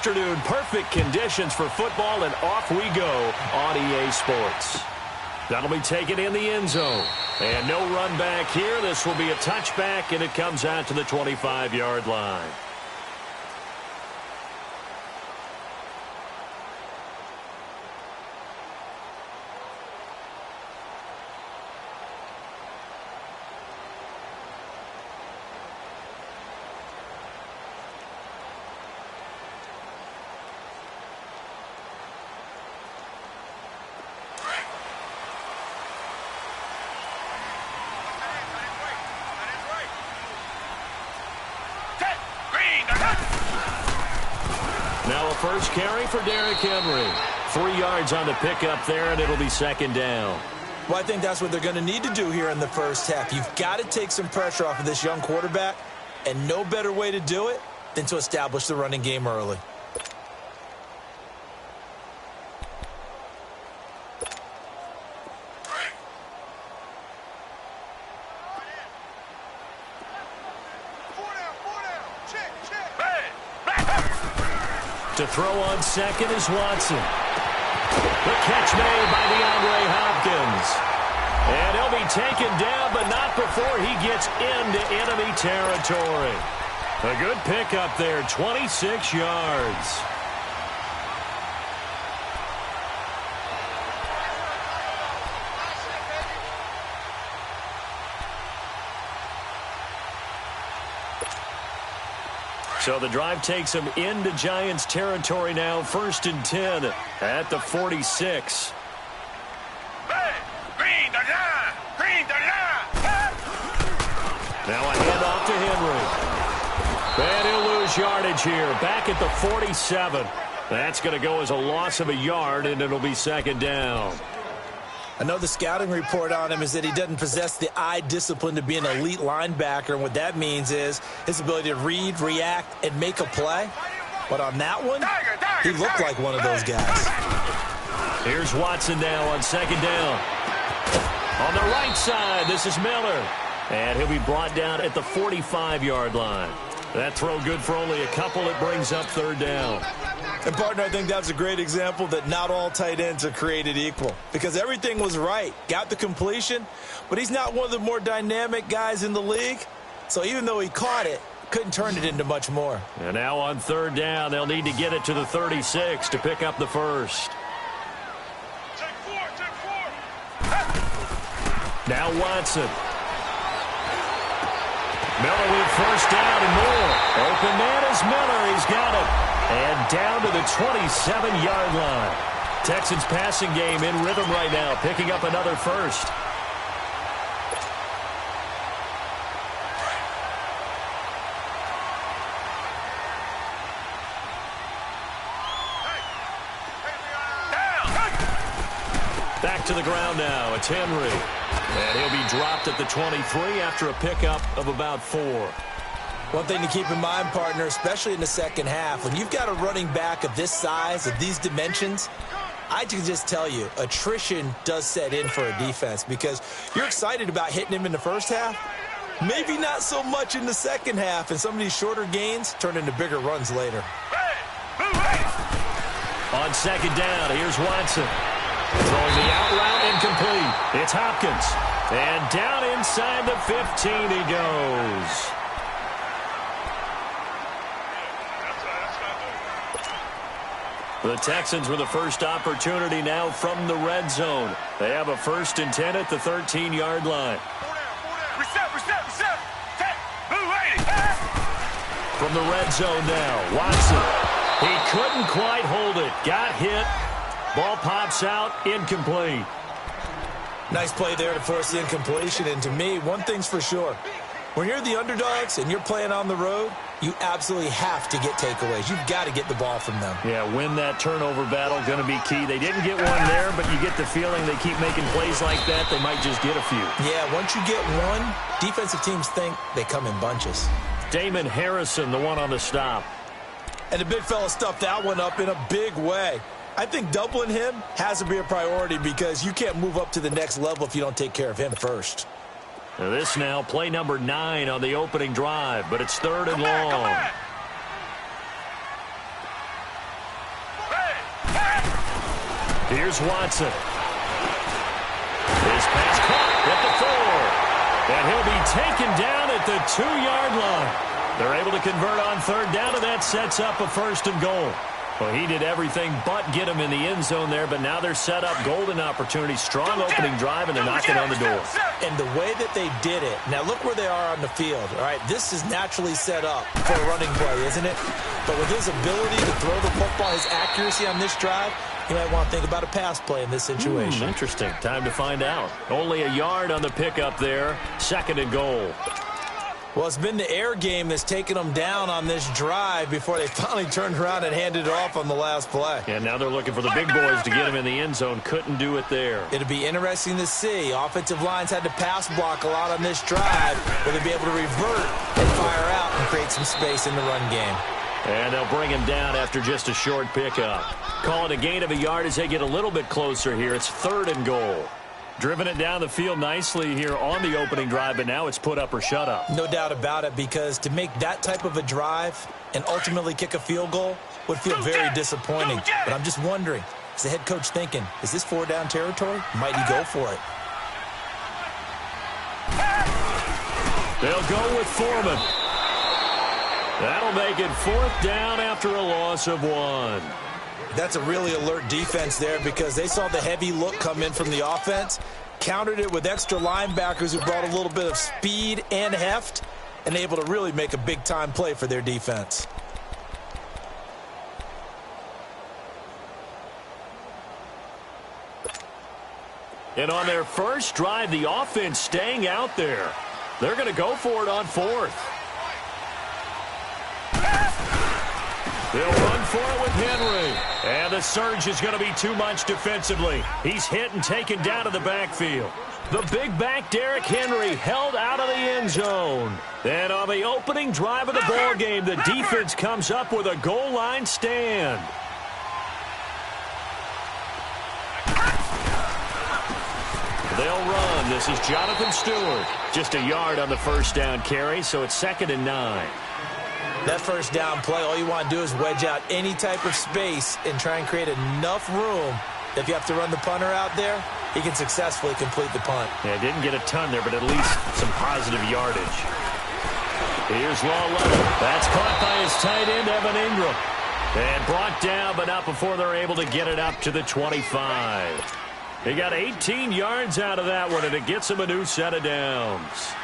afternoon. Perfect conditions for football, and off we go on EA Sports. That'll be taken in the end zone. And no run back here. This will be a touchback, and it comes out to the 25-yard line. Now a first carry for Derrick Henry. 3 yards on the pickup there, and it'll be second down. Well, I think that's what they're going to need to do here in the first half. You've got to take some pressure off of this young quarterback, and no better way to do it than to establish the running game early. To throw on second is Watson. The catch made by DeAndre Hopkins. And he'll be taken down, but not before he gets into enemy territory. A good pickup there, 26 yards. So the drive takes him into Giants territory now. 1st and 10 at the 46. Now a handoff to Henry. And he'll lose yardage here. Back at the 47. That's going to go as a loss of a yard, and it'll be second down. I know the scouting report on him is that he doesn't possess the eye discipline to be an elite linebacker, and what that means is his ability to read, react, and make a play. But on that one, he looked like one of those guys. Here's Watson now on second down. On the right side, this is Miller. And he'll be brought down at the 45-yard line. That throw good for only a couple. It brings up third down. And, partner, I think that's a great example that not all tight ends are created equal. Because everything was right. Got the completion, but he's not one of the more dynamic guys in the league. So even though he caught it, couldn't turn it into much more. And now on third down, they'll need to get it to the 36 to pick up the first. Now Watson. Miller with first down and more. Open man is Miller. He's got it. And down to the 27-yard line. Texans passing game in rhythm right now, picking up another first. Back to the ground now. It's Henry. And he'll be dropped at the 23 after a pickup of about 4. One thing to keep in mind, partner, especially in the second half, when you've got a running back of this size, of these dimensions, I can just tell you, attrition does set in for a defense because you're excited about hitting him in the first half, maybe not so much in the second half, and some of these shorter gains turn into bigger runs later. On second down, here's Watson. Throwing the out route incomplete. It's Hopkins. And down inside the 15 he goes. The Texans with the first opportunity now from the red zone. They have a 1st and 10 at the 13-yard line. From the red zone now, Watson. He couldn't quite hold it. Got hit. Ball pops out, incomplete. Nice play there to force the incompletion. And to me, one thing's for sure. When you're the underdogs and you're playing on the road, you absolutely have to get takeaways. You've got to get the ball from them. Yeah, win that turnover battle, going to be key. They didn't get one there, but you get the feeling they keep making plays like that, they might just get a few. Yeah, once you get one, defensive teams think they come in bunches. Damon Harrison, the one on the stop. And the big fella stuffed that one up in a big way. I think doubling him has to be a priority because you can't move up to the next level if you don't take care of him first. Now this now, play number 9 on the opening drive, but it's 3rd and long. Here's Watson. His pass caught at the 4. And he'll be taken down at the 2-yard line. They're able to convert on third down, and that sets up a 1st and goal. Well, he did everything but get him in the end zone there, but now they're set up. Golden opportunity, strong opening drive, and they're knocking on the door. And the way that they did it, now look where they are on the field. All right, this is naturally set up for a running play, isn't it? But with his ability to throw the football, his accuracy on this drive, you might want to think about a pass play in this situation. Interesting. Time to find out. Only a yard on the pickup there. 2nd and goal. Well, it's been the air game that's taken them down on this drive before they finally turned around and handed it off on the last play. And now they're looking for the big boys to get him in the end zone. Couldn't do it there. It'll be interesting to see. Offensive lines had to pass block a lot on this drive. Will they be able to revert and fire out and create some space in the run game? And they'll bring him down after just a short pickup. Call it a gain of a yard as they get a little bit closer here. It's 3rd and goal. Driven it down the field nicely here on the opening drive, but now it's put up or shut up. No doubt about it, because to make that type of a drive and ultimately kick a field goal would feel very disappointing. But I'm just wondering, is the head coach thinking, is this 4-down territory? Might he go for it? They'll go with Foreman. That'll make it 4th down after a loss of 1. That's a really alert defense there, because they saw the heavy look come in from the offense, countered it with extra linebackers who brought a little bit of speed and heft, and able to really make a big-time play for their defense. And on their first drive, the offense staying out there. They're going to go for it on 4th. They'll run for it with Henry. And the surge is going to be too much defensively. He's hit and taken down to the backfield. The big back, Derrick Henry, held out of the end zone. And on the opening drive of the ball game, the defense comes up with a goal line stand. They'll run. This is Jonathan Stewart. Just a yard on the 1st down carry, so it's 2nd and 9. That 1st down play, all you want to do is wedge out any type of space and try and create enough room. If you have to run the punter out there, he can successfully complete the punt. Yeah, didn't get a ton there, but at least some positive yardage. Here's Lawletta. That's caught by his tight end, Evan Ingram. And brought down, but not before they're able to get it up to the 25. He got 18 yards out of that one, and it gets him a new set of downs.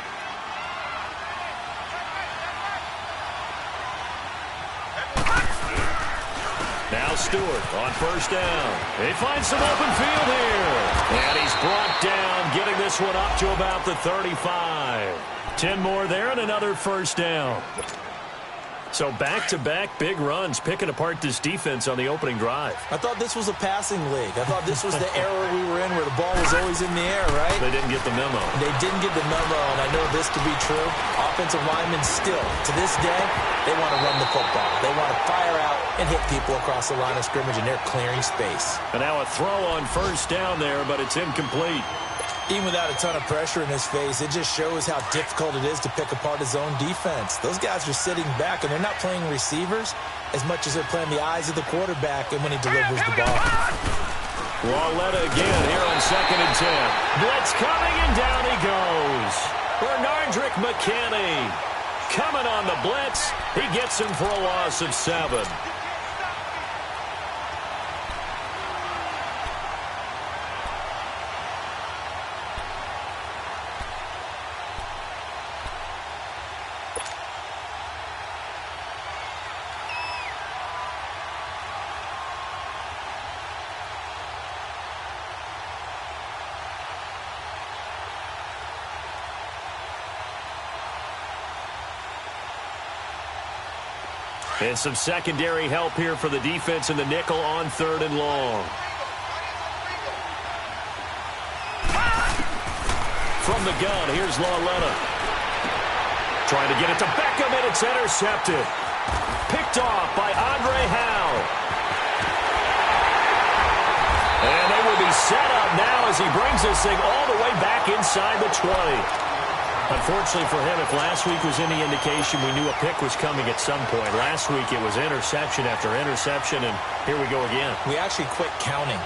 Now Stewart on 1st down. He finds some open field here. And he's brought down, getting this one up to about the 35. 10 more there and another 1st down. So back-to-back big runs, picking apart this defense on the opening drive. I thought this was a passing league. I thought this was the era we were in where the ball was always in the air, right? They didn't get the memo. They didn't get the memo, and I know this to be true. Offensive linemen still, to this day, they want to run the football. They want to fire out and hit people across the line of scrimmage, and they're clearing space. And now a throw on 1st down there, but it's incomplete. Even without a ton of pressure in his face, it just shows how difficult it is to pick apart his own defense. Those guys are sitting back, and they're not playing receivers as much as they're playing the eyes of the quarterback and when he delivers the ball. Lawletta again here on 2nd and 10. Blitz coming, and down he goes. Bernardrick McKinney coming on the blitz. He gets him for a loss of 7. And some secondary help here for the defense in the nickel on 3rd and long. From the gun, here's Lawletta. Trying to get it to Beckham, and it's intercepted. Picked off by Andre Howe. And they will be set up now as he brings this thing all the way back inside the 20. Unfortunately for him, if last week was any indication, we knew a pick was coming at some point. Last week it was interception after interception, and here we go again. We actually quit counting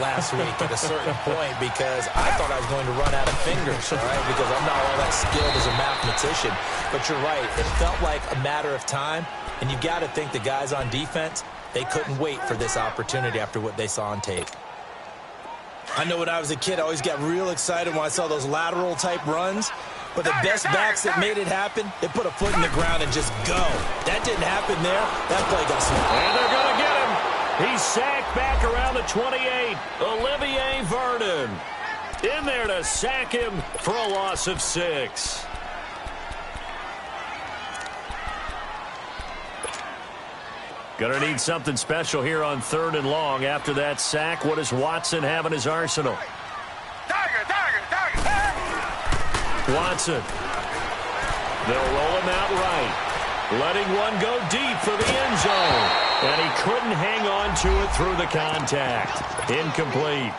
last week at a certain point because I thought I was going to run out of fingers, all right, because I'm not all that skilled as a mathematician. But you're right. It felt like a matter of time, and you got to think the guys on defense, they couldn't wait for this opportunity after what they saw on tape. I know when I was a kid, I always got real excited when I saw those lateral-type runs. But the best backs that made it happen, they put a foot in the ground and just go. That didn't happen there. That play got small. And they're going to get him. He's sacked back around the 28. Olivier Vernon in there to sack him for a loss of 6. Going to need something special here on 3rd and long. After that sack, what does Watson have in his arsenal? Watson. They'll roll him out right. Letting one go deep for the end zone. And he couldn't hang on to it through the contact. Incomplete.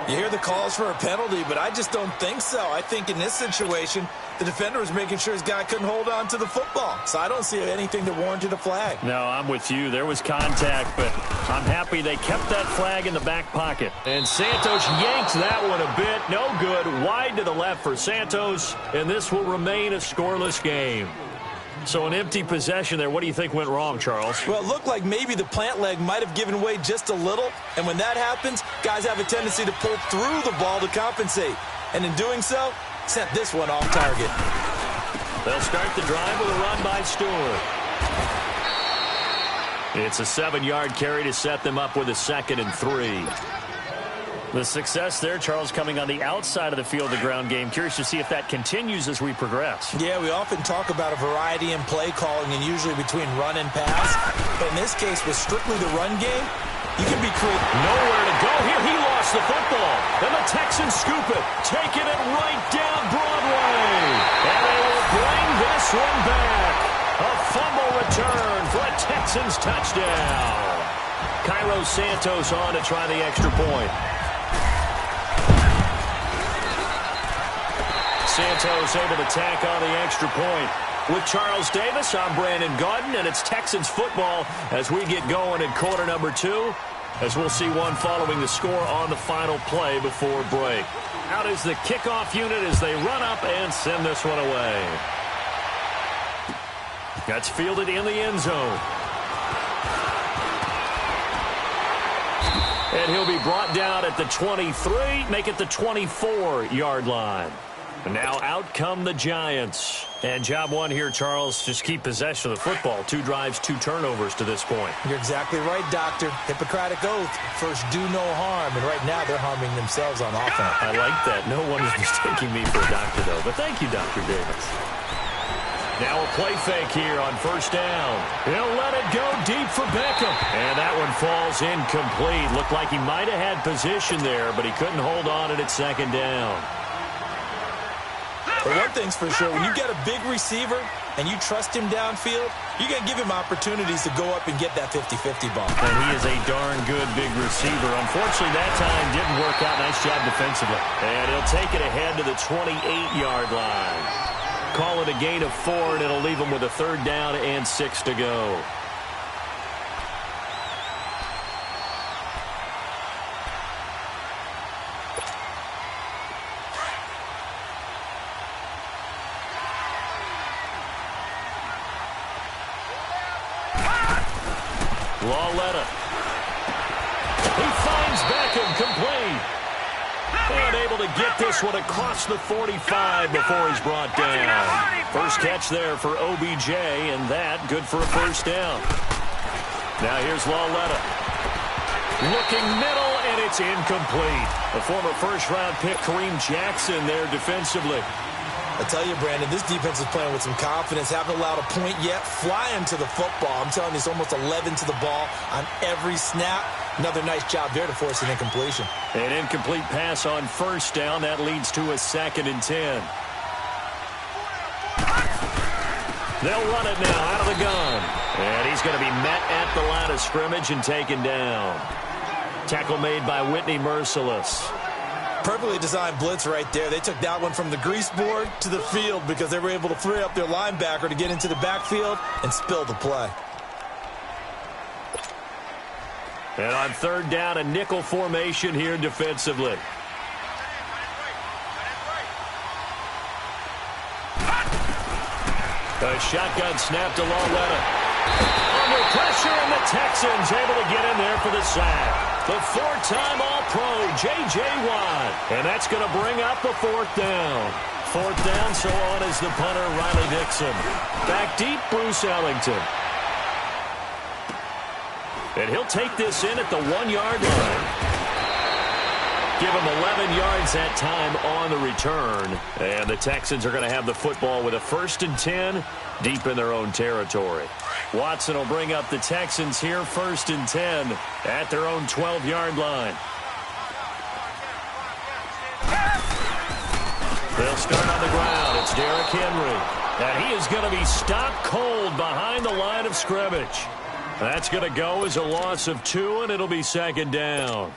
You hear the calls for a penalty, but I just don't think so. I think in this situation, the defender was making sure his guy couldn't hold on to the football. So I don't see anything that warranted a flag. No, I'm with you. There was contact, but I'm happy they kept that flag in the back pocket. And Santos yanked that one a bit. No good. Wide to the left for Santos, and this will remain a scoreless game. So an empty possession there. What do you think went wrong, Charles? Well, it looked like maybe the plant leg might have given way just a little. And when that happens, guys have a tendency to pull through the ball to compensate. And in doing so, sent this one off target. They'll start the drive with a run by Stewart. It's a 7-yard carry to set them up with a 2nd and 3. The success there, Charles, coming on the outside of the field, the ground game. Curious to see if that continues as we progress. Yeah, we often talk about a variety in play calling and usually between run and pass. But in this case, with strictly the run game, you can be creative. Nowhere to go here. He lost the football. And the Texans scoop it, taking it right down Broadway. And they will bring this one back. A fumble return for a Texans touchdown. Cairo Santos on to try the extra point. Santos able to tack on the extra point. With Charles Davis, I'm Brandon Gaudin, and it's Texans football as we get going in quarter number 2, as we'll see one following the score on the final play before break. Out is the kickoff unit as they run up and send this one away. That's fielded in the end zone. And he'll be brought down at the 23, make it the 24-yard line. And now out come the Giants. And job one here, Charles, just keep possession of the football. 2 drives, 2 turnovers to this point. You're exactly right, Doctor. Hippocratic oath. First, do no harm. And right now, they're harming themselves on offense. I like that. No one is mistaking me for a doctor, though. But thank you, Dr. Davis. Now a play fake here on 1st down. He'll let it go deep for Beckham. And that one falls incomplete. Looked like he might have had position there, but he couldn't hold on it at 2nd down. But one thing's for sure, when you get a big receiver and you trust him downfield, you're going to give him opportunities to go up and get that 50-50 ball. And he is a darn good big receiver. Unfortunately, that time didn't work out. Nice job defensively. And he'll take it ahead to the 28-yard line. Call it a gain of 4, and it'll leave him with a 3rd down and 6 to go. Lawletta. He finds Beckham complete. And able to get this one across the 45 before he's brought down. First catch there for OBJ, and that good for a 1st down. Now here's Lawletta. Looking middle, and it's incomplete. The former 1st-round pick, Kareem Jackson, there defensively. I tell you, Brandon, this defense is playing with some confidence. Haven't allowed a point yet. Flying to the football. I'm telling you, it's almost 11 to the ball on every snap. Another nice job there to force an incompletion. An incomplete pass on 1st down. That leads to a 2nd and 10. They'll run it now out of the gun. And he's going to be met at the line of scrimmage and taken down. Tackle made by Whitney Merciless. Perfectly designed blitz right there. They took that one from the grease board to the field because they were able to free up their linebacker to get into the backfield and spill the play. And on third down, a nickel formation here defensively. A shotgun snap to Lawletta. Under pressure, and the Texans able to get in there for the sack. The four-time All-Pro, J.J. Watt. And that's going to bring up a fourth down. Fourth down, so on is the punter, Riley Dixon. Back deep, Bruce Ellington. And he'll take this in at the 1-yard line. Give him 11 yards that time on the return. And the Texans are going to have the football with a 1st and 10 deep in their own territory. Watson will bring up the Texans here 1st and 10 at their own 12-yard line. They'll start on the ground. It's Derrick Henry. And he is going to be stopped cold behind the line of scrimmage. That's going to go as a loss of 2, and it'll be 2nd down.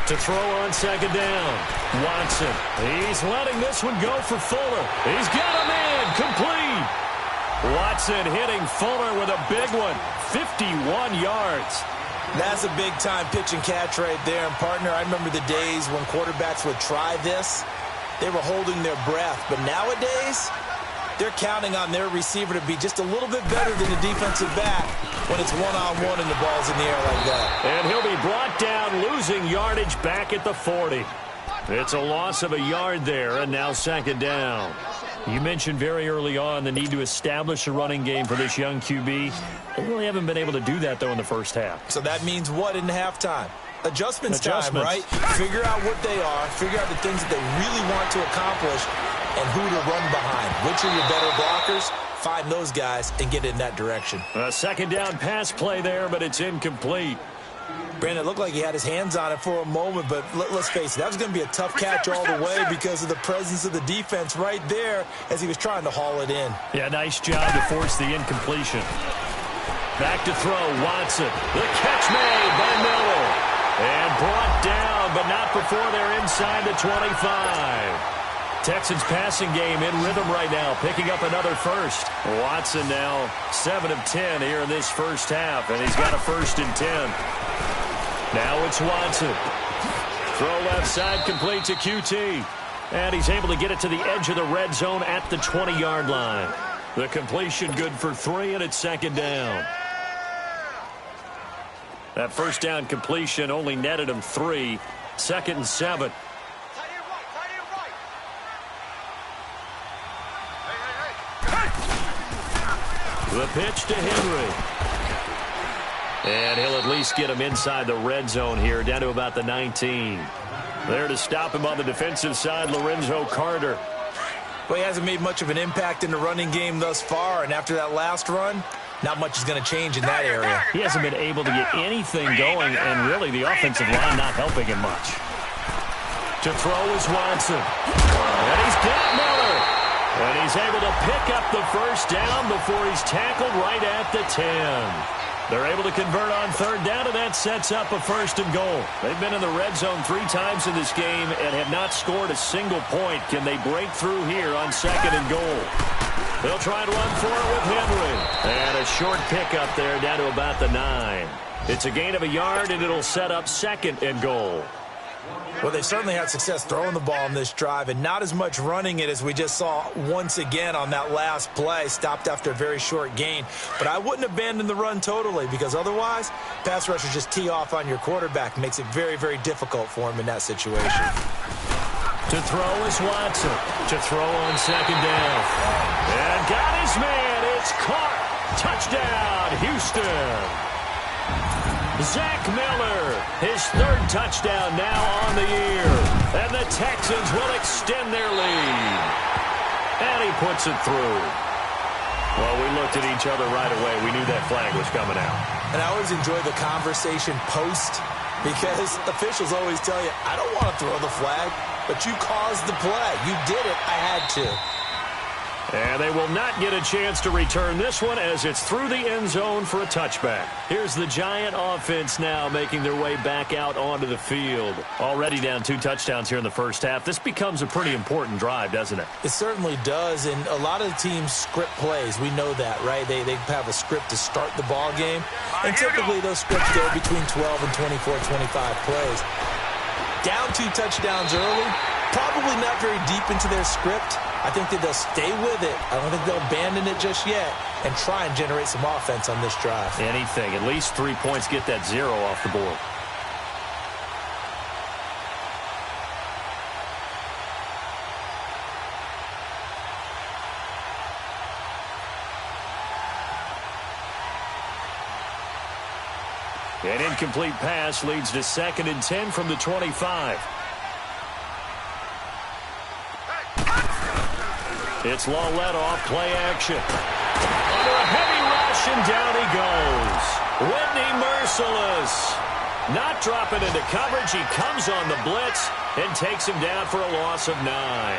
To throw on 2nd down. Watson. He's letting this one go for Fuller. He's got him in. Complete. Watson hitting Fuller with a big one. 51 yards. That's a big-time pitch and catch right there. And, partner, I remember the days when quarterbacks would try this. They were holding their breath. But nowadays, they're counting on their receiver to be just a little bit better than the defensive back when it's one-on-one and the ball's in the air like that. And he'll be brought down, losing yardage back at the 40. It's a loss of a yard there, and now 2nd down. You mentioned very early on the need to establish a running game for this young QB. They really haven't been able to do that, though, in the first half. So that means what in halftime? Adjustments time, right? Figure out what they are, figure out the things that they really want to accomplish, and who to run behind. Which are your better blockers? Find those guys and get in that direction. A 2nd down pass play there, but it's incomplete. Brandon, it looked like he had his hands on it for a moment, but let's face it, that was going to be a tough catch all the way because of the presence of the defense right there as he was trying to haul it in. Yeah, nice job to force the incompletion. Back to throw, Watson. The catch made by Miller. And brought down, but not before they're inside the 25. Texans passing game in rhythm right now, picking up another first. Watson now 7 of 10 here in this first half, and he's got a 1st and 10. Now it's Watson. Throw left side, complete to QT. And he's able to get it to the edge of the red zone at the 20-yard line. The completion good for 3, and it's 2nd down. That 1st down completion only netted him 3. 2nd and 7. The pitch to Henry. And he'll at least get him inside the red zone here, down to about the 19. There to stop him on the defensive side, Lorenzo Carter. Well, he hasn't made much of an impact in the running game thus far, and after that last run, not much is going to change in that area. He hasn't been able to get anything going, and really the offensive line not helping him much. To throw is Watson. And he's got Miller. And he's able to pick up the 1st down before he's tackled right at the 10. They're able to convert on 3rd down, and that sets up a 1st and goal. They've been in the red zone 3 times in this game and have not scored a single point. Can they break through here on 2nd and goal? They'll try and run for it with Henry. And a short pickup there down to about the 9. It's a gain of a yard, and it'll set up 2nd and goal. Well, they've certainly had success throwing the ball in this drive and not as much running it as we just saw once again on that last play, stopped after a very short gain. But I wouldn't abandon the run totally because otherwise, pass rushers just tee off on your quarterback. Makes it very, very difficult for him in that situation. To throw is Watson. To throw on 2nd down. And got his man. It's caught. Touchdown, Houston. Zach Miller, his 3rd touchdown now on the year. And the Texans will extend their lead. And he puts it through. Well, we looked at each other right away. We knew that flag was coming out. And I always enjoy the conversation post because officials always tell you, I don't want to throw the flag, but you caused the play. You did it. I had to. And they will not get a chance to return this one as it's through the end zone for a touchback. Here's the Giant offense now making their way back out onto the field. Already down 2 touchdowns here in the first half. This becomes a pretty important drive, doesn't it? It certainly does, and a lot of the teams script plays. We know that, right? They have a script to start the ball game, and typically those scripts go between 12 and 24, 25 plays. Down 2 touchdowns early, probably not very deep into their script. I think that they'll stay with it. I don't think they'll abandon it just yet and try and generate some offense on this drive. Anything. At least 3 points, get that 0 off the board. An incomplete pass leads to 2nd and 10 from the 25. It's Law led off, play action. Under a heavy rush, and down he goes. Whitney merciless. Not dropping into coverage. He comes on the blitz and takes him down for a loss of 9.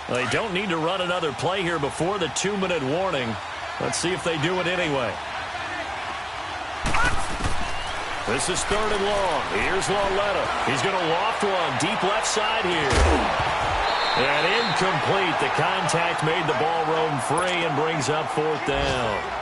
They don't need to run another play here before the 2-minute warning. Let's see if they do it anyway. This is 3rd and long. Here's Lauletta. He's going to loft one deep left side here. And incomplete. The contact made the ball roam free and brings up 4th down.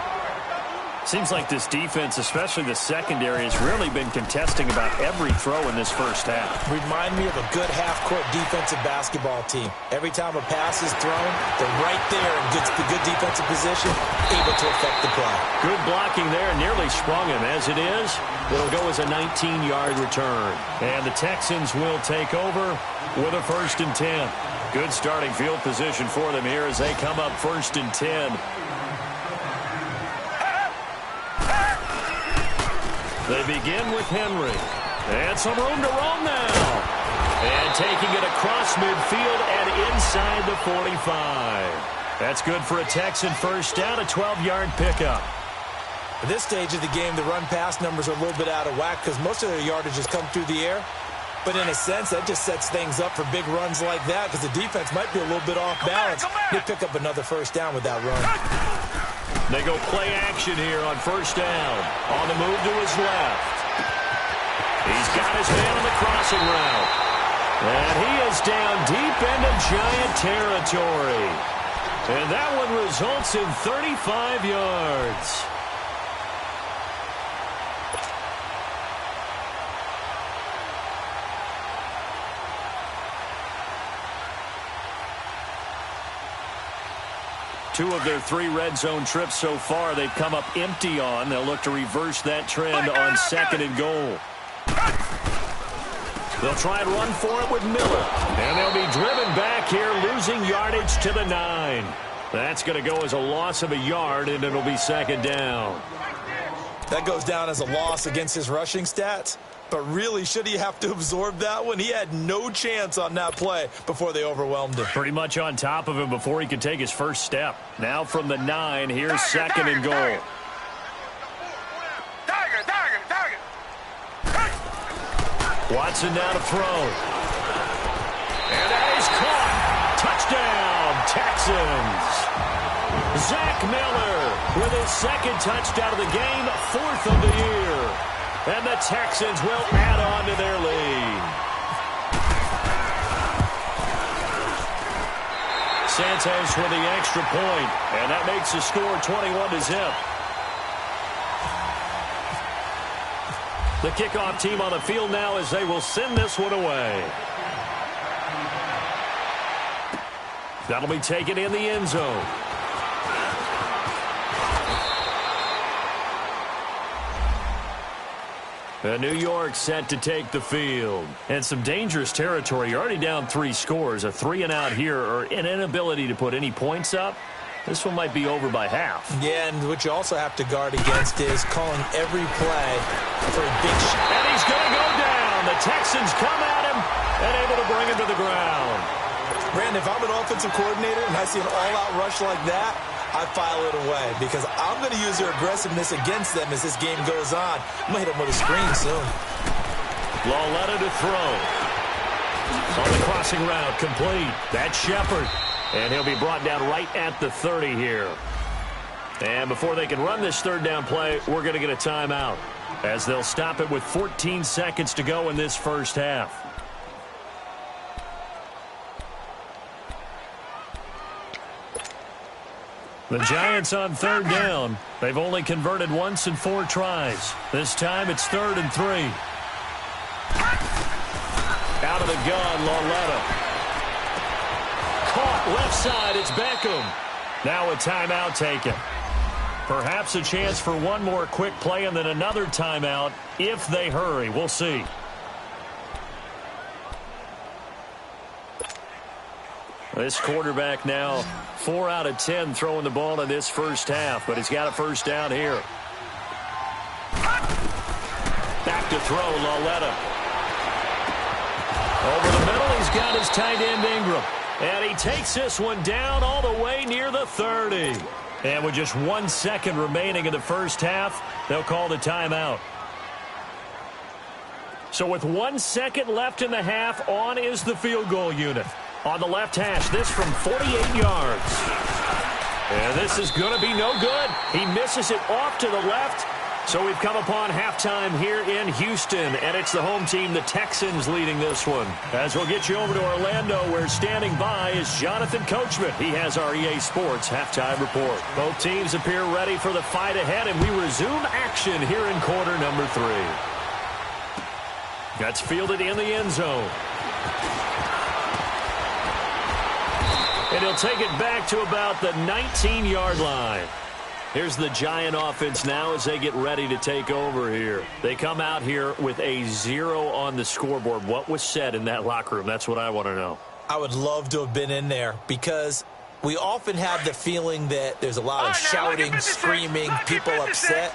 Seems like this defense, especially the secondary, has really been contesting about every throw in this first half. Remind me of a good half-court defensive basketball team. Every time a pass is thrown, they're right there in good defensive position, able to affect the play. Good blocking there, nearly sprung him. As it is, it'll go as a 19-yard return. And the Texans will take over with a 1st and 10. Good starting field position for them here as they come up 1st and 10. They begin with Henry. And some room to roam now. And taking it across midfield and inside the 45. That's good for a Texan first down, a 12-yard pickup. At this stage of the game, the run-pass numbers are a little bit out of whack because most of their yardage has come through the air. But in a sense, that just sets things up for big runs like that because the defense might be a little bit off balance. They pick up another first down with that run. They go play action here on 1st down. On the move to his left. He's got his man on the crossing route. And he is down deep into Giant territory. And that one results in 35 yards. Two of their 3 red zone trips so far, they've come up empty on. They'll look to reverse that trend on 2nd and goal. They'll try and run for it with Miller. And they'll be driven back here, losing yardage to the 9. That's going to go as a loss of a yard, and it'll be 2nd down. That goes down as a loss against his rushing stats. But really, should he have to absorb that one? He had no chance on that play before they overwhelmed him. Pretty much on top of him before he could take his first step. Now from the 9, here's 2nd and goal. Watson now to throw. And that is caught. Touchdown, Texans. Zach Miller with his 2nd touchdown of the game, 4th of the year. And the Texans will add on to their lead. Santos with the extra point, and that makes the score 21-0. The kickoff team on the field now as they will send this one away. That'll be taken in the end zone. New York set to take the field. And some dangerous territory. You're already down 3 scores. A 3 and out here, or an inability to put any points up. This one might be over by half. Yeah, and what you also have to guard against is calling every play for a big shot. And he's going to go down. The Texans come at him and able to bring him to the ground. Brandon, if I'm an offensive coordinator and I see an all-out rush like that, I file it away because I'm going to use their aggressiveness against them as this game goes on. I'm going to hit them with a screen soon. Lauletta to throw. On the crossing route, complete. That's Shepard. And he'll be brought down right at the 30 here. And before they can run this third down play, we're going to get a timeout, as they'll stop it with 14 seconds to go in this first half. The Giants on third down. They've only converted once in 4 tries. This time it's 3rd and 3. Out of the gun, Lauletta. Caught left side, it's Beckham. Now a timeout taken. Perhaps a chance for one more quick play and then another timeout if they hurry. We'll see. This quarterback now 4 out of 10 throwing the ball in this first half, but he's got a first down here. Back to throw, Lauletta. Over the middle, he's got his tight end Ingram. And he takes this one down all the way near the 30. And with just 1 second remaining in the first half, they'll call the timeout. So with 1 second left in the half, on is the field goal unit. On the left hash, this from 48 yards. And this is going to be no good. He misses it off to the left. So we've come upon halftime here in Houston, and it's the home team, the Texans, leading this one. As we'll get you over to Orlando, where standing by is Jonathan Coachman. He has our EA Sports halftime report. Both teams appear ready for the fight ahead, and we resume action here in quarter number 3. That's fielded in the end zone. And he'll take it back to about the 19-yard line. Here's the Giant offense now as they get ready to take over here. They come out here with a 0 on the scoreboard. What was said in that locker room? That's what I want to know. I would love to have been in there because we often have the feeling that there's a lot of shouting, screaming, people upset.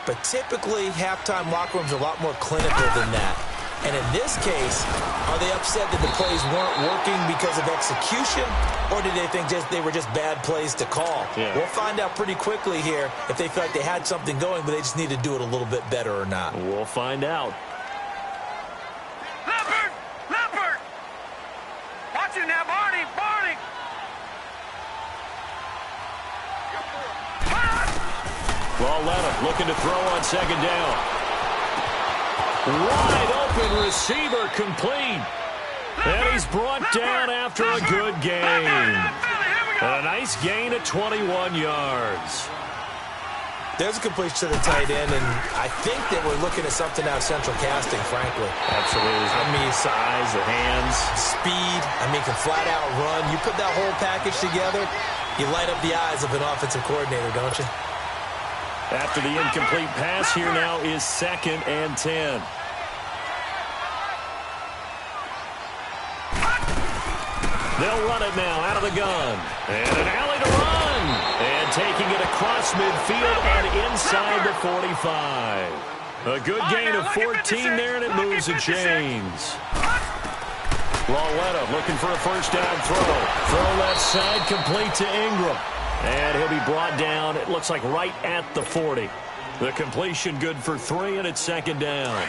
But typically, halftime locker rooms are a lot more clinical than that. And in this case, are they upset that the plays weren't working because of execution, or did they think they were just bad plays to call? Yeah. We'll find out pretty quickly here if they feel like they had something going, but they just need to do it a little bit better or not. We'll find out. Leopard! Leopard! Watch it now, Barney! Barney! Lauletta looking to throw on second down. Wide open receiver, complete. And he's brought down after a good gain. A nice gain of 21 yards. There's a completion to the tight end, and I think that we're looking at something out of central casting, frankly. Absolutely. I mean, size, the hands. Speed. I mean, can flat out run. You put that whole package together, you light up the eyes of an offensive coordinator, don't you? After the incomplete pass, here now is 2nd and 10. They'll run it now out of the gun. And an alley to run. And taking it across midfield and inside the 45. A good gain of 14 there, and it moves the chains. Lauletta looking for a first down throw. Throw left side, complete to Ingram. And he'll be brought down, it looks like right at the 40. The completion good for 3, and it's 2nd down.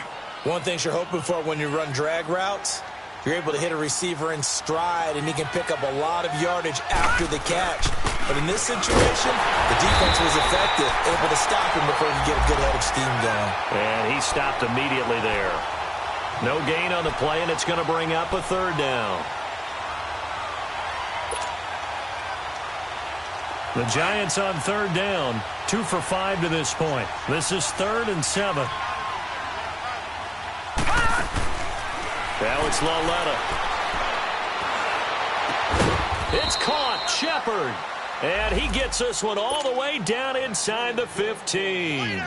One thing you're hoping for when you run drag routes, you're able to hit a receiver in stride, and he can pick up a lot of yardage after the catch. But in this situation, the defense was effective, able to stop him before he could get a good head of steam going. And he stopped immediately there. No gain on the play, and it's going to bring up a 3rd down. The Giants on 3rd down, 2 for 5 to this point. This is 3rd and 7. Now it's Lauletta. It's caught, Shepard. And he gets this one all the way down inside the 15.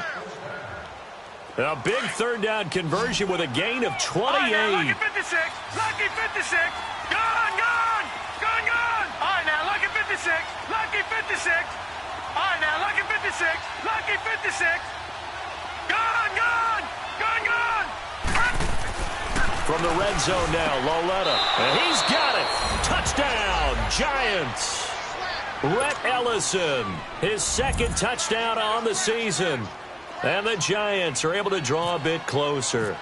A big 3rd down conversion with a gain of 28. Lucky 56. Lucky 56. Gone, gone. Gone, gone. All right, now, lucky 56. Lucky 56. All right, now, lucky 56. Lucky 56. Gone, gone. Gone, gone. From the red zone now, Lauletta. And he's got it. Touchdown, Giants. Rhett Ellison, his second touchdown on the season. And the Giants are able to draw a bit closer.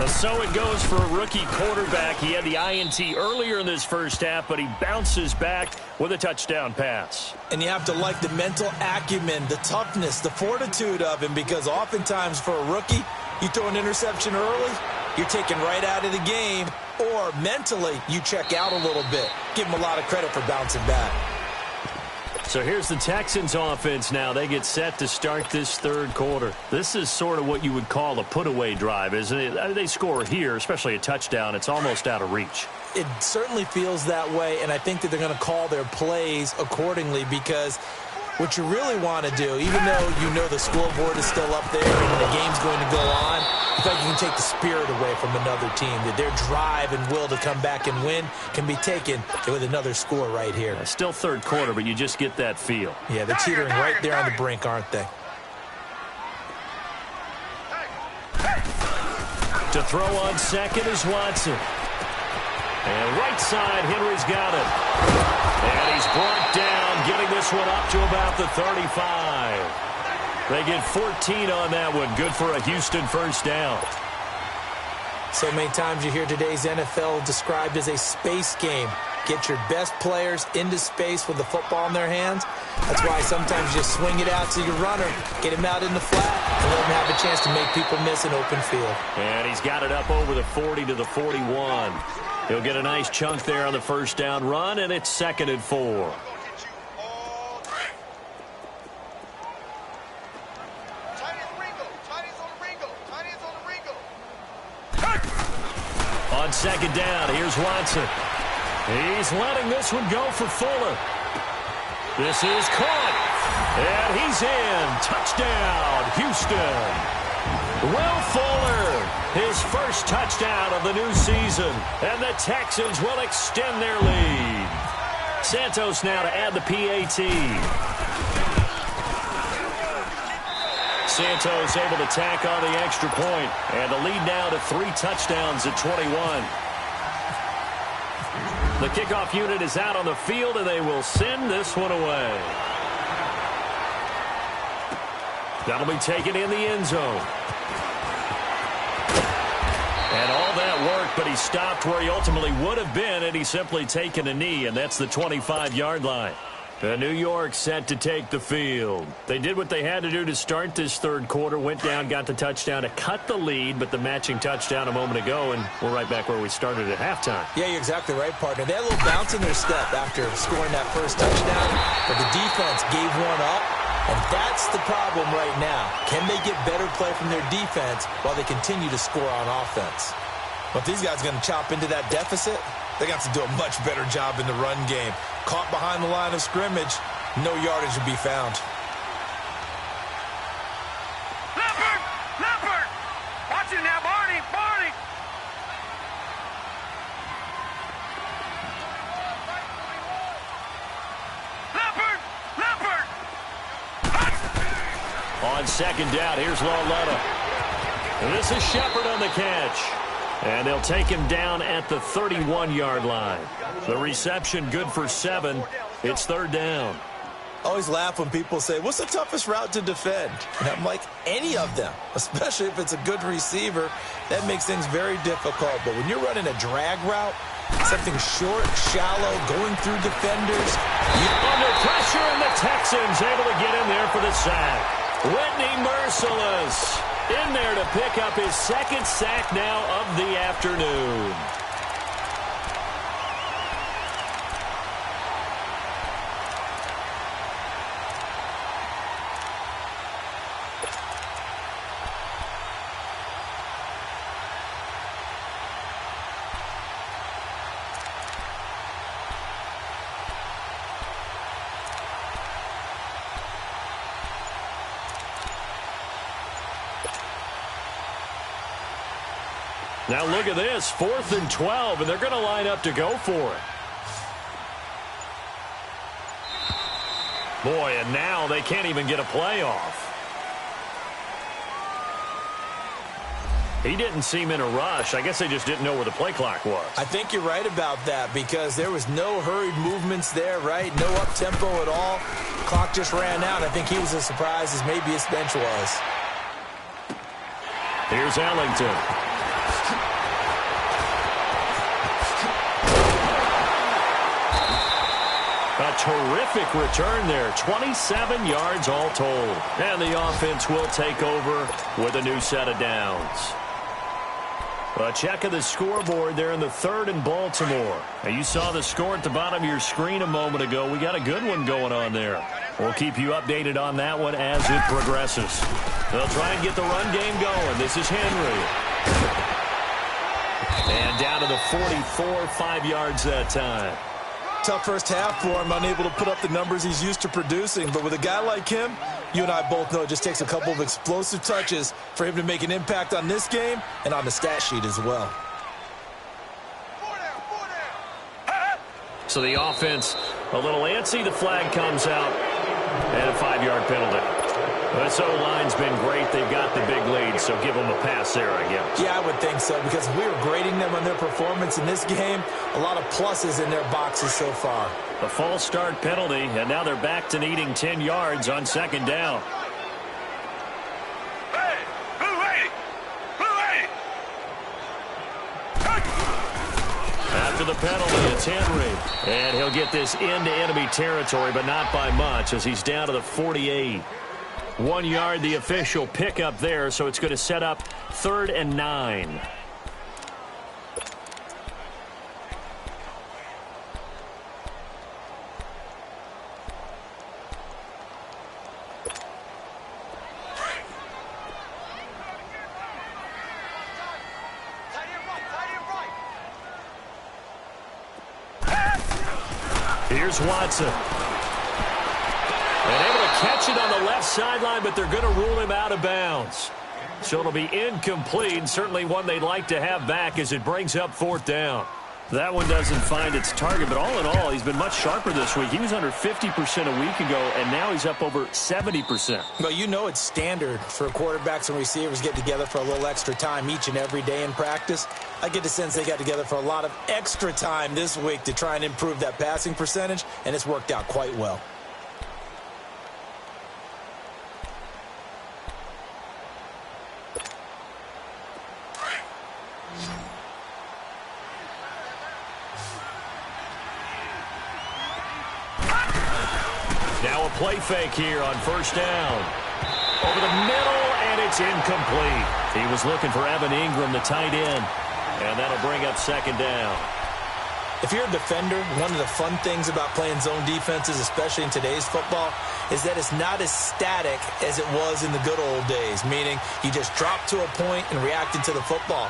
So it goes for a rookie quarterback. He had the INT earlier in this first half, but he bounces back with a touchdown pass. And you have to like the mental acumen, the toughness, the fortitude of him, because oftentimes for a rookie, you throw an interception early, you're taken right out of the game, or mentally you check out a little bit. Give him a lot of credit for bouncing back. So here's the Texans offense now. They get set to start this third quarter. This is sort of what you would call a put-away drive, isn't it? They score here, especially a touchdown. It's almost out of reach. It certainly feels that way, and I think that they're going to call their plays accordingly, because what you really want to do, even though you know the scoreboard is still up there and the game's going to go on, I think you can take the spirit away from another team, that their drive and will to come back and win can be taken with another score right here. Still third quarter, but you just get that feel. Yeah, they're teetering right there on the brink, aren't they? To throw on second is Watson. And right side, Henry's got it. And he's brought down, getting this one up to about the 35. They get 14 on that one. Good for a Houston first down. So many times you hear today's NFL described as a space game. Get your best players into space with the football in their hands. That's why sometimes you just swing it out to your runner, get him out in the flat, and let him have a chance to make people miss an open field. And he's got it up over the 40 to the 41. He'll get a nice chunk there on the first down run, and it's 2nd and 4. On second down, here's Watson. He's letting this one go for Fuller. This is caught. And he's in. Touchdown, Houston. Will Fuller, his first touchdown of the new season. And the Texans will extend their lead. Santos now to add the PAT. Santos able to tack on the extra point, and the lead now to 3 touchdowns at 21. The kickoff unit is out on the field, and they will send this one away. That'll be taken in the end zone. And all that work, but he stopped where he ultimately would have been, and he's simply taken a knee, and that's the 25-yard line. New York set to take the field. They did what they had to do to start this third quarter, went down, got the touchdown to cut the lead, but the matching touchdown a moment ago, and we're right back where we started at halftime. Yeah, you're exactly right, partner. They had a little bounce in their step after scoring that first touchdown, but the defense gave one up, and that's the problem right now. Can they get better play from their defense while they continue to score on offense? Well, if these guys are going to chop into that deficit, they got to do a much better job in the run game. Caught behind the line of scrimmage, no yardage to be found. Leopard! Leopard! Watch it now, Barney! Barney! Leopard! Leopard! On second down, here's Lauletta. And this is Shepard on the catch. And they'll take him down at the 31-yard line. The reception good for 7. It's third down. I always laugh when people say, what's the toughest route to defend? And I'm like, any of them, especially if it's a good receiver. That makes things very difficult. But when you're running a drag route, something short, shallow, going through defenders. Under pressure, and the Texans able to get in there for the sack. Whitney Merciless in there to pick up his second sack now of the afternoon. Now look at this, 4th and 12, and they're going to line up to go for it. Boy, and now they can't even get a play off. He didn't seem in a rush. I guess they just didn't know where the play clock was. I think you're right about that because there was no hurried movements there, right? No up-tempo at all. Clock just ran out. I think he was as surprised as maybe his bench was. Here's Ellington. A terrific return there. 27 yards all told. And the offense will take over with a new set of downs. A check of the scoreboard there in the third in Baltimore. Now, you saw the score at the bottom of your screen a moment ago. We got a good one going on there. We'll keep you updated on that one as it progresses. They'll try and get the run game going. This is Henry. And down to the 44, 5 yards that time. Tough first half for him, unable to put up the numbers he's used to producing. But with a guy like him, you and I both know it just takes a couple of explosive touches for him to make an impact on this game and on the stat sheet as well. So the offense a little antsy. The flag comes out and a 5-yard penalty. This O-line's been great. They've got the big lead, so give them a pass there, I guess. Yeah, I would think so, because if we were grading them on their performance in this game, a lot of pluses in their boxes so far. The false start penalty, and now they're back to needing 10 yards on second down. Hey, blue lady! Blue lady! After the penalty, it's Henry. And he'll get this into enemy territory, but not by much, as he's down to the 48. 1 yard, the official pickup there, so it's going to set up 3rd and 9. Here's Watson. And able to catch it on the left sideline, but they're going to rule him out of bounds. So it'll be incomplete, certainly one they'd like to have back as it brings up 4th down. That one doesn't find its target, but all in all, he's been much sharper this week. He was under 50% a week ago, and now he's up over 70%. Well, you know it's standard for quarterbacks and receivers get together for a little extra time each and every day in practice. I get the sense they got together for a lot of extra time this week to try and improve that passing percentage, and it's worked out quite well. Now a play fake here on 1st down. Over the middle, and it's incomplete. He was looking for Evan Ingram, the tight end, and that'll bring up 2nd down. If you're a defender, one of the fun things about playing zone defenses, especially in today's football, is that it's not as static as it was in the good old days, meaning you just drop to a point and react to the football.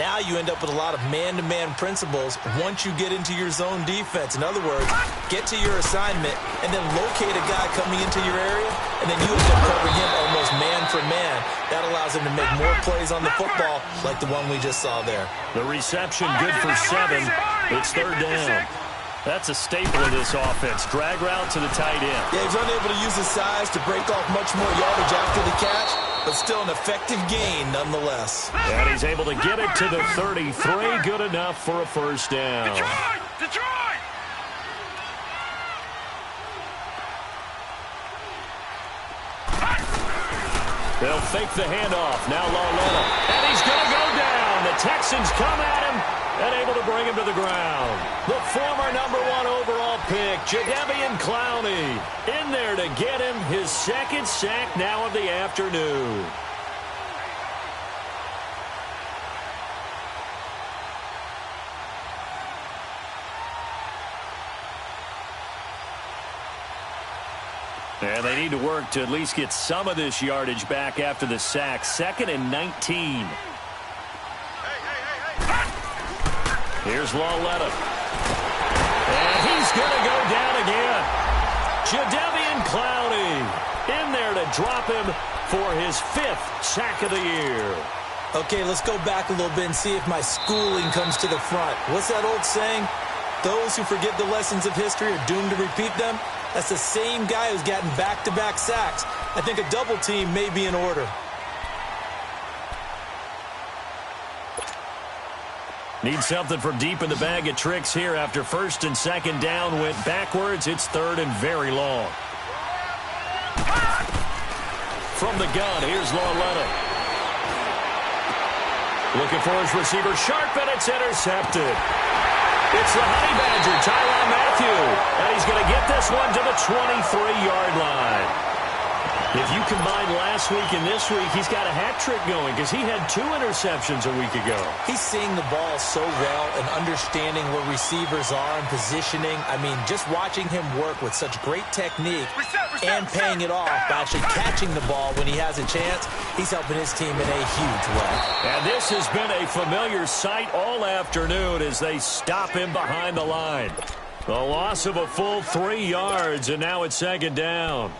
Now you end up with a lot of man-to-man principles once you get into your zone defense. In other words, get to your assignment and then locate a guy coming into your area, and then you end up covering him almost man for man. That allows him to make more plays on the football like the one we just saw there. The reception good for 7. It's 3rd down. That's a staple of this offense. Drag route to the tight end. Yeah, he's unable to use his size to break off much more yardage after the catch, but still an effective gain nonetheless. And he's able to get it to the 33. Good enough for a 1st down. Detroit! Detroit! They'll fake the handoff. Now Lawletta. And he's going to go down. The Texans come at him and able to bring him to the ground. The former #1 overall pick, Jadeveon Clowney, in there to get him his 2nd sack now of the afternoon. And they need to work to at least get some of this yardage back after the sack. 2nd and 19. Here's Lawletta. And he's going to go down again. Jadeveon Clowney in there to drop him for his 5th sack of the year. Okay, let's go back a little bit and see if my schooling comes to the front. What's that old saying? Those who forget the lessons of history are doomed to repeat them. That's the same guy who's gotten back-to-back sacks. I think a double team may be in order. Need something from deep in the bag of tricks here after first and second down went backwards. It's third and very long. From the gun, here's Lauletta. Looking for his receiver, sharp, and it's intercepted. It's the Honey Badger, Tyrann Mathieu, and he's going to get this one to the 23-yard line. If you combine last week and this week, he's got a hat trick going because he had 2 interceptions a week ago. He's seeing the ball so well and understanding where receivers are and positioning. I mean, just watching him work with such great technique and paying it off by actually catching the ball when he has a chance, he's helping his team in a huge way. And this has been a familiar sight all afternoon as they stop him behind the line. The loss of a full 3 yards, and now it's second down.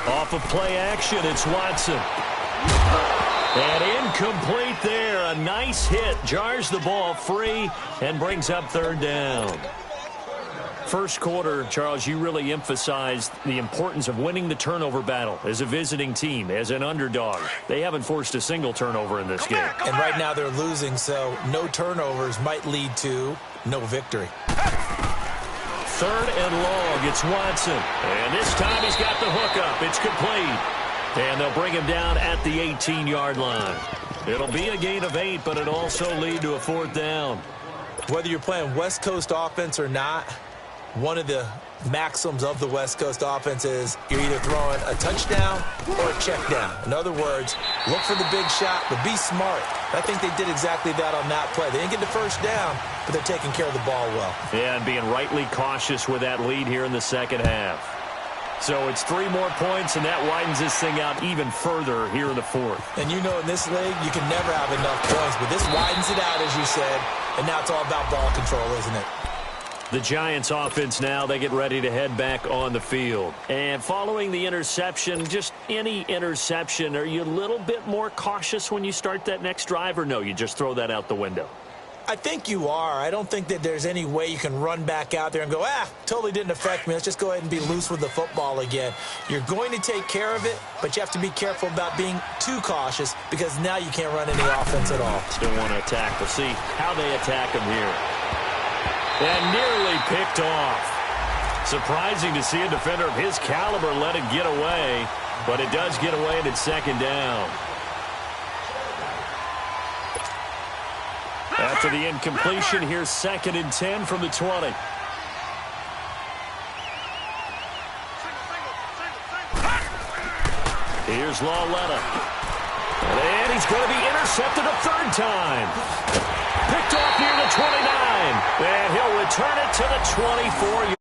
Off of play action, it's Watson. And incomplete there. A nice hit. Jars the ball free and brings up third down. First quarter, Charles, you really emphasized the importance of winning the turnover battle as a visiting team, as an underdog. They haven't forced a single turnover in this game. And right now they're losing, so no turnovers might lead to no victory. Third and long, it's Watson. And this time he's got the hookup. It's complete. And they'll bring him down at the 18-yard line. It'll be a gain of 8, but it'll also lead to a fourth down. Whether you're playing West Coast offense or not, one of the maxims of the West Coast offense is you're either throwing a touchdown or a check down. In other words, look for the big shot, but be smart. I think they did exactly that on that play. They didn't get the first down, but they're taking care of the ball well. Yeah, and being rightly cautious with that lead here in the second half. So it's 3 more points, and that widens this thing out even further here in the fourth. And you know in this league, you can never have enough points, but this widens it out, as you said, and now it's all about ball control, isn't it? The Giants offense now, they get ready to head back on the field. And following the interception, just any interception, are you a little bit more cautious when you start that next drive, or no, you just throw that out the window? I think you are. I don't think that there's any way you can run back out there and go, totally didn't affect me. Let's just go ahead and be loose with the football again. You're going to take care of it, but you have to be careful about being too cautious because now you can't run any offense at all. Still want to attack. We'll see how they attack him here. And nearly picked off. Surprising to see a defender of his caliber let it get away, but it does get away and it's second down. After the incompletion, here's 2nd and 10 from the 20. Here's Lauletta. And he's going to be intercepted a third time. Picked off near the 29. And he'll return it to the 24.